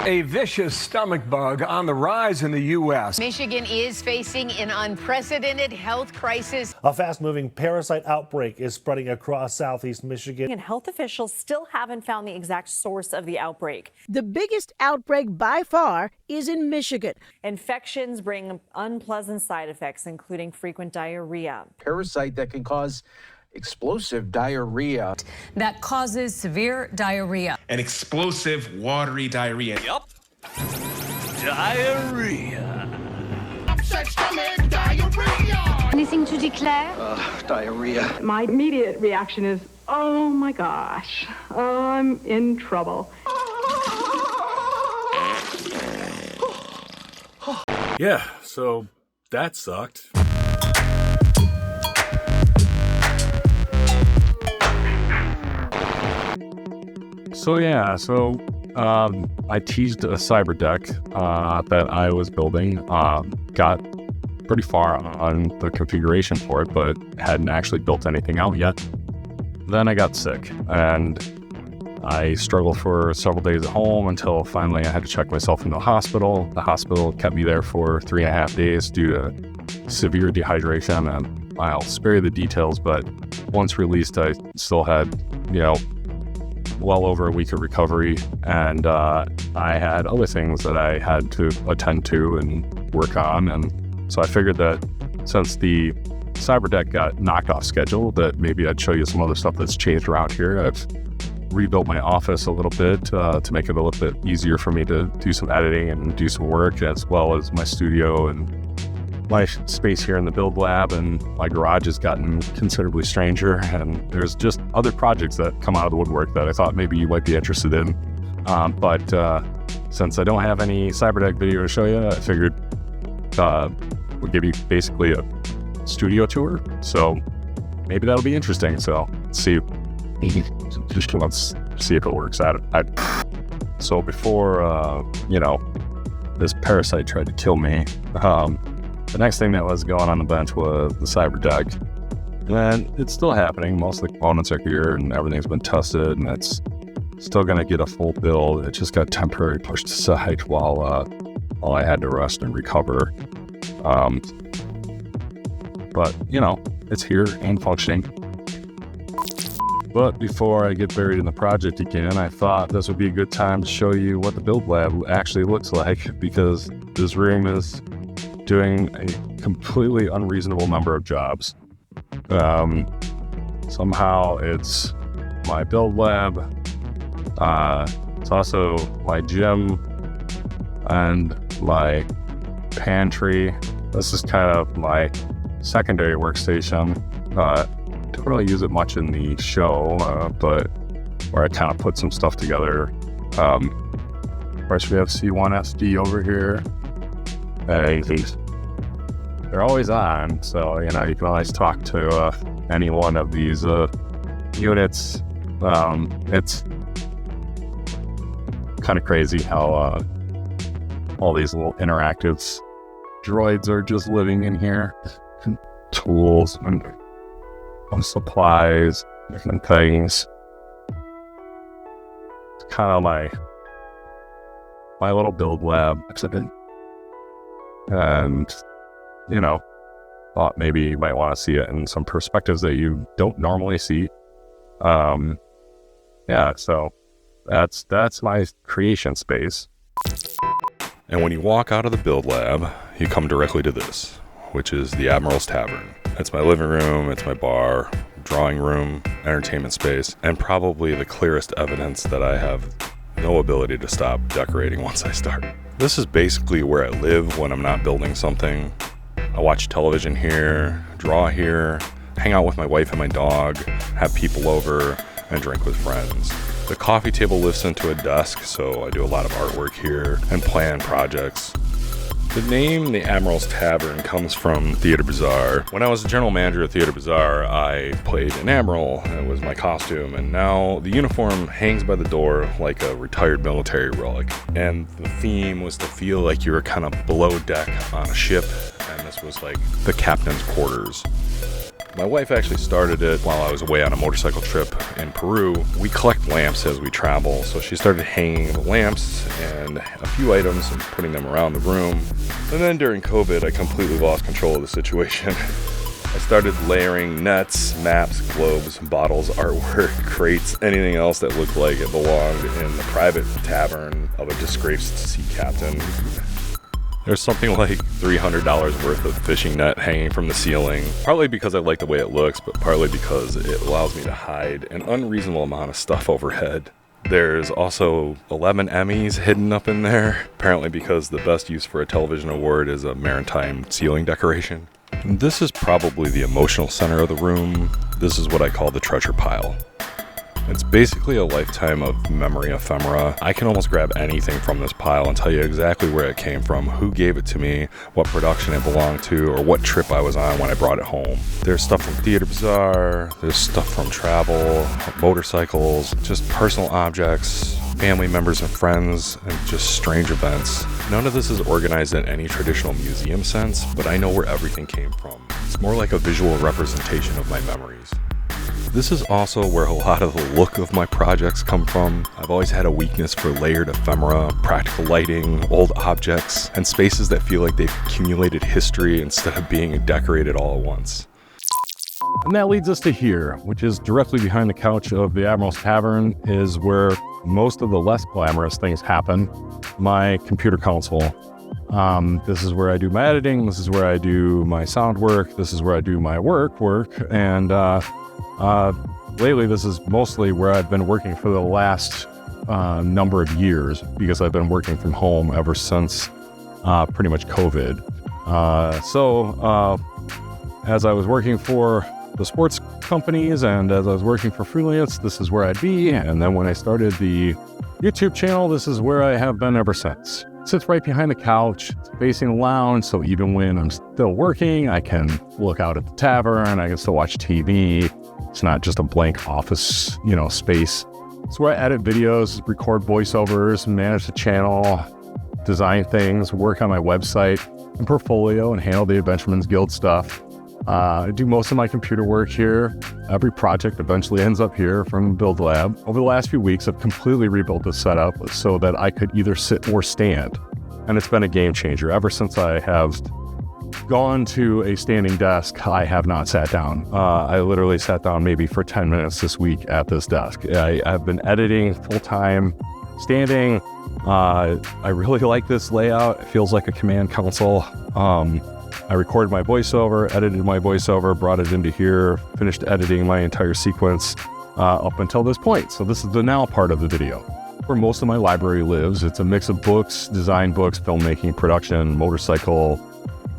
A vicious stomach bug on the rise in the U.S. Michigan is facing an unprecedented health crisis. A fast-moving parasite outbreak is spreading across southeast Michigan. And health officials still haven't found the exact source of the outbreak. The biggest outbreak by far is in Michigan. Infections bring unpleasant side effects, including frequent diarrhea. Parasite that can cause explosive diarrhea. That causes severe diarrhea. An explosive, watery diarrhea. Yup. Diarrhea. Upset stomach, diarrhea. Anything to declare? Diarrhea. My immediate reaction is, oh my gosh, I'm in trouble. Yeah, so that sucked. I teased a Cyberdeck that I was building, got pretty far on the configuration for it, but hadn't actually built anything out yet. Then I got sick, and I struggled for several days at home until finally I had to check myself in the hospital. The hospital kept me there for 3.5 days due to severe dehydration, and I'll spare you the details, but once released, I still had, well over a week of recovery, and I had other things that I had to attend to and work on, and so I figured that since the Cyberdeck got knocked off schedule, that maybe I'd show you some other stuff that's changed around here. I've rebuilt my office a little bit to make it a little bit easier for me to do some editing and do some work, as well as my studio and my space here in the build lab, and my garage has gotten considerably stranger, and there's just other projects that come out of the woodwork that I thought maybe you might be interested in. But since I don't have any Cyberdeck video to show you, I figured we'll give you basically a studio tour, so maybe that'll be interesting. So let's see if it works out. So before this parasite tried to kill me, the next thing that was going on the bench was the Cyberdeck, and it's still happening. Most of the components are here and everything's been tested, and it's still going to get a full build. It just got temporarily pushed aside while I had to rest and recover. But it's here and functioning. But before I get buried in the project again, I thought this would be a good time to show you what the build lab actually looks like, because this room is doing a completely unreasonable number of jobs. Somehow it's my build lab, it's also my gym and my pantry. This is kind of my secondary workstation. Don't really use it much in the show, but where I kind of put some stuff together. Of course, we have C1SD over here. They're always on, so you can always talk to any one of these units. It's kind of crazy how all these little interactive droids are just living in here. Tools and supplies, different things. It's kind of my little build lab. And thought maybe you might want to see it in some perspectives that you don't normally see. So that's my creation space. And when you walk out of the build lab, you come directly to this, which is the Admiral's Tavern. It's my living room, it's my bar, drawing room, entertainment space, and probably the clearest evidence that I have no ability to stop decorating once I start. This is basically where I live when I'm not building something. I watch television here, draw here, hang out with my wife and my dog, have people over, and drink with friends. The coffee table lifts into a desk, so I do a lot of artwork here and plan projects. The name, the Admiral's Tavern, comes from Theater Bazaar. When I was the general manager at Theater Bazaar, I played an Admiral, and it was my costume, and now the uniform hangs by the door like a retired military relic. And the theme was to feel like you were kind of below deck on a ship, and this was like the captain's quarters. My wife actually started it while I was away on a motorcycle trip in Peru. We collect lamps as we travel, so she started hanging the lamps and a few items and putting them around the room. And then during COVID, I completely lost control of the situation. I started layering nets, maps, globes, bottles, artwork, crates, anything else that looked like it belonged in the private tavern of a disgraced sea captain. There's something like $300 worth of fishing net hanging from the ceiling, partly because I like the way it looks, but partly because it allows me to hide an unreasonable amount of stuff overhead. There's also 11 Emmys hidden up in there, apparently because the best use for a television award is a maritime ceiling decoration. And this is probably the emotional center of the room. This is what I call the treasure pile. It's basically a lifetime of memory ephemera. I can almost grab anything from this pile and tell you exactly where it came from, who gave it to me, what production it belonged to, or what trip I was on when I brought it home. There's stuff from Theater Bazaar, there's stuff from travel, motorcycles, just personal objects, family members and friends, and just strange events. None of this is organized in any traditional museum sense, but I know where everything came from. It's more like a visual representation of my memories. This is also where a lot of the look of my projects come from. I've always had a weakness for layered ephemera, practical lighting, old objects, and spaces that feel like they've accumulated history instead of being decorated all at once. And that leads us to here, which is directly behind the couch of the Admiral's Tavern, is where most of the less glamorous things happen. My computer console. This is where I do my editing, this is where I do my sound work, this is where I do my work, and lately this is mostly where I've been working for the last number of years, because I've been working from home ever since pretty much COVID. So as I was working for the sports companies and as I was working for freelance, this is where I'd be. And then when I started the YouTube channel, this is where I have been ever since. It sits right behind the couch, it's facing the lounge, so even when I'm still working, I can look out at the tavern, I can still watch TV. It's not just a blank office, space. It's where I edit videos, record voiceovers, manage the channel, design things, work on my website and portfolio, and handle the Adventureman's Guild stuff. I do most of my computer work here. Every project eventually ends up here from Build Lab. Over the last few weeks, I've completely rebuilt this setup so that I could either sit or stand. And it's been a game changer. Ever since I have gone to a standing desk, I have not sat down. I literally sat down maybe for 10 minutes this week at this desk. I've been editing full-time, standing. I really like this layout. It feels like a command console. I recorded my voiceover, edited my voiceover, brought it into here, finished editing my entire sequence up until this point. So this is the now part of the video. Where most of my library lives. It's a mix of books, design books, filmmaking, production, motorcycle,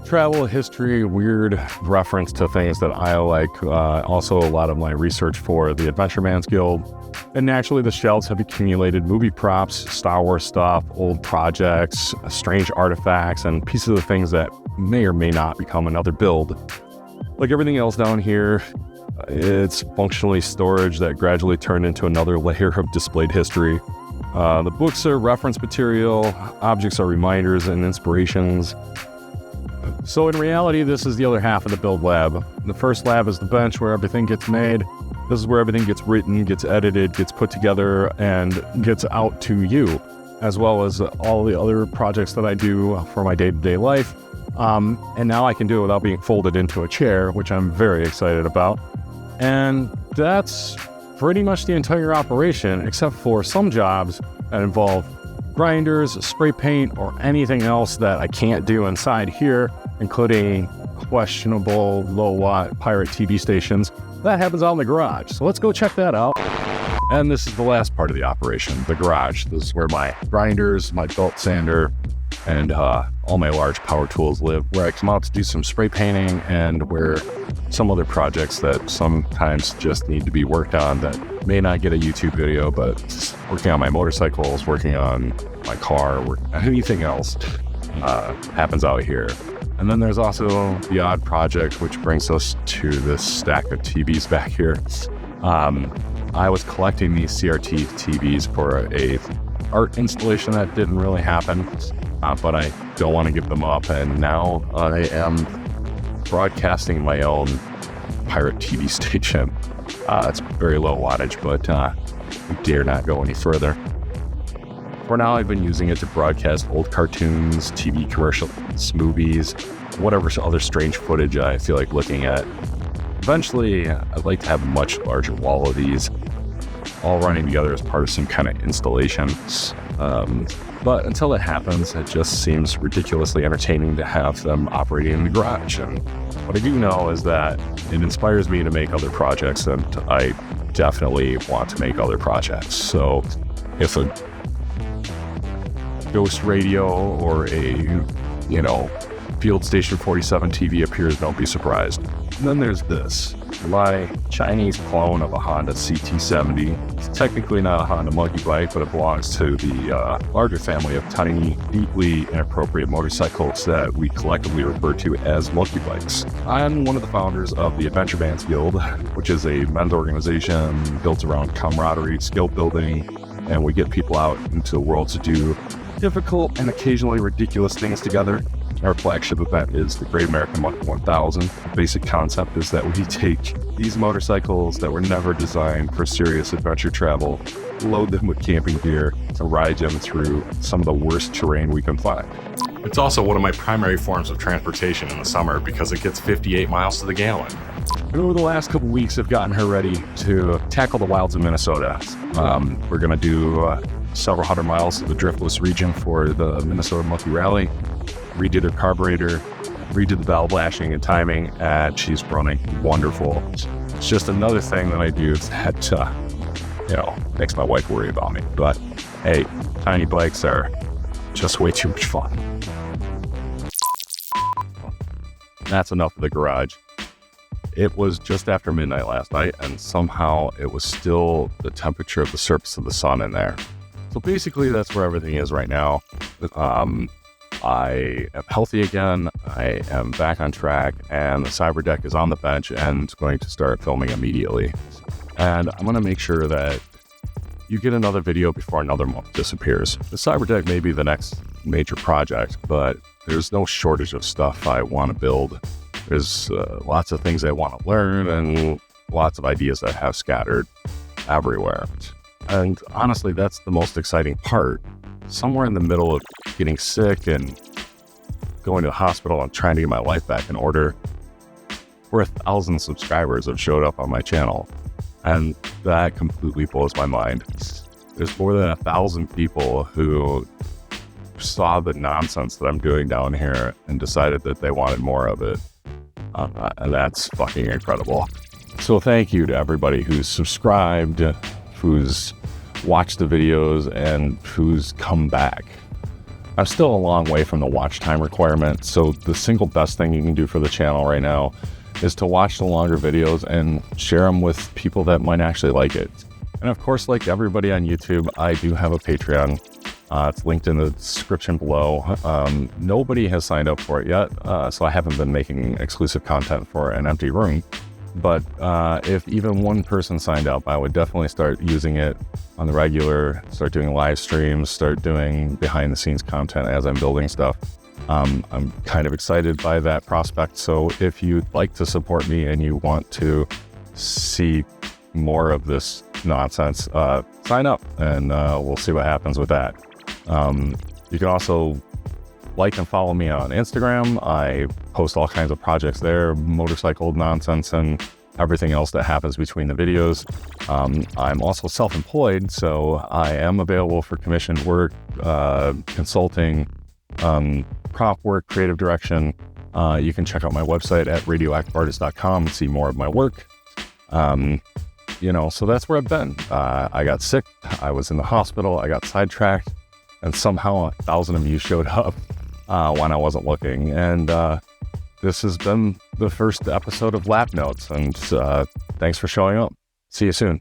travel, history, weird reference to things that I like. Also a lot of my research for the Adventureman's Guild. And naturally the shelves have accumulated movie props, Star Wars stuff, old projects, strange artifacts, and pieces of things that may or may not become another build. Like everything else down here, it's functionally storage that gradually turned into another layer of displayed history. The books are reference material, objects are reminders and inspirations. So in reality, this is the other half of the build lab. The first lab is the bench where everything gets made. This is where everything gets written, gets edited, gets put together, and gets out to you, as well as all the other projects that I do for my day-to-day life. And now I can do it without being folded into a chair, which I'm very excited about. And that's pretty much the entire operation, except for some jobs that involve grinders, spray paint, or anything else that I can't do inside here, including questionable low-watt pirate TV stations. That happens out in the garage. So let's go check that out. And this is the last part of the operation, the garage. This is where my grinders, my belt sander, and all my large power tools live, where I come out to do some spray painting and where some other projects that sometimes just need to be worked on that may not get a YouTube video, but working on my motorcycles, working on my car, anything else happens out here. And then there's also the odd project, which brings us to this stack of TVs back here. I was collecting these CRT TVs for a art installation that didn't really happen, but I don't want to give them up. And now I am broadcasting my own pirate TV station. It's very low wattage, but we dare not go any further. For now, I've been using it to broadcast old cartoons, TV commercials, movies, whatever other strange footage I feel like looking at. Eventually, I'd like to have a much larger wall of these, all running together as part of some kind of installation. But until that happens, it just seems ridiculously entertaining to have them operating in the garage. And what I do know is that it inspires me to make other projects, and I definitely want to make other projects. So if a ghost radio or a, Field Station 47 TV appears, don't be surprised. And then there's this, my Chinese clone of a Honda CT70. It's technically not a Honda monkey bike, but it belongs to the larger family of tiny, deeply inappropriate motorcycles that we collectively refer to as monkey bikes. I'm one of the founders of the Adventure Bands Guild, which is a men's organization built around camaraderie, skill building, and we get people out into the world to do difficult and occasionally ridiculous things together. Our flagship event is the Great American Monkey 1000. The basic concept is that we take these motorcycles that were never designed for serious adventure travel, load them with camping gear, to ride them through some of the worst terrain we can find. It's also one of my primary forms of transportation in the summer because it gets 58 miles to the gallon. And over the last couple weeks, I've gotten her ready to tackle the wilds of Minnesota. We're going to do several hundred miles to the driftless region for the Minnesota Monkey Rally, redo the carburetor, redo the valve lashing and timing, and she's running wonderful. It's just another thing that I do that, makes my wife worry about me. But hey, tiny bikes are just way too much fun. That's enough of the garage. It was just after midnight last night, and somehow it was still the temperature of the surface of the sun in there. So basically, that's where everything is right now. I am healthy again, I am back on track, and the Cyberdeck is on the bench and going to start filming immediately. And I'm going to make sure that you get another video before another month disappears. The Cyberdeck may be the next major project, but there's no shortage of stuff I want to build. There's lots of things I want to learn and lots of ideas that I have scattered everywhere. And honestly, that's the most exciting part. Somewhere in the middle of getting sick and going to the hospital and trying to get my life back in order, 4,000 subscribers have showed up on my channel. And that completely blows my mind. There's more than 1,000 people who saw the nonsense that I'm doing down here and decided that they wanted more of it. And that's fucking incredible. So thank you to everybody who's subscribed, who's watched the videos, and who's come back. I'm still a long way from the watch time requirement, so the single best thing you can do for the channel right now is to watch the longer videos and share them with people that might actually like it. And of course, like everybody on YouTube, I do have a Patreon. It's linked in the description below. Nobody has signed up for it yet, so I haven't been making exclusive content for an empty room. But if even one person signed up, I would definitely start using it on the regular, start doing live streams, start doing behind the scenes content as I'm building stuff. I'm kind of excited by that prospect. So if you'd like to support me and you want to see more of this nonsense, sign up and we'll see what happens with that. You can also like and follow me on Instagram. I post all kinds of projects there, motorcycle nonsense and everything else that happens between the videos. I'm also self-employed, so I am available for commissioned work, consulting, prop work, creative direction. You can check out my website at radioactiveartist.com and see more of my work. So that's where I've been. I got sick, I was in the hospital, I got sidetracked, and somehow 1,000 of you showed up when I wasn't looking. And this has been the first episode of Lap Notes, and thanks for showing up. See you soon.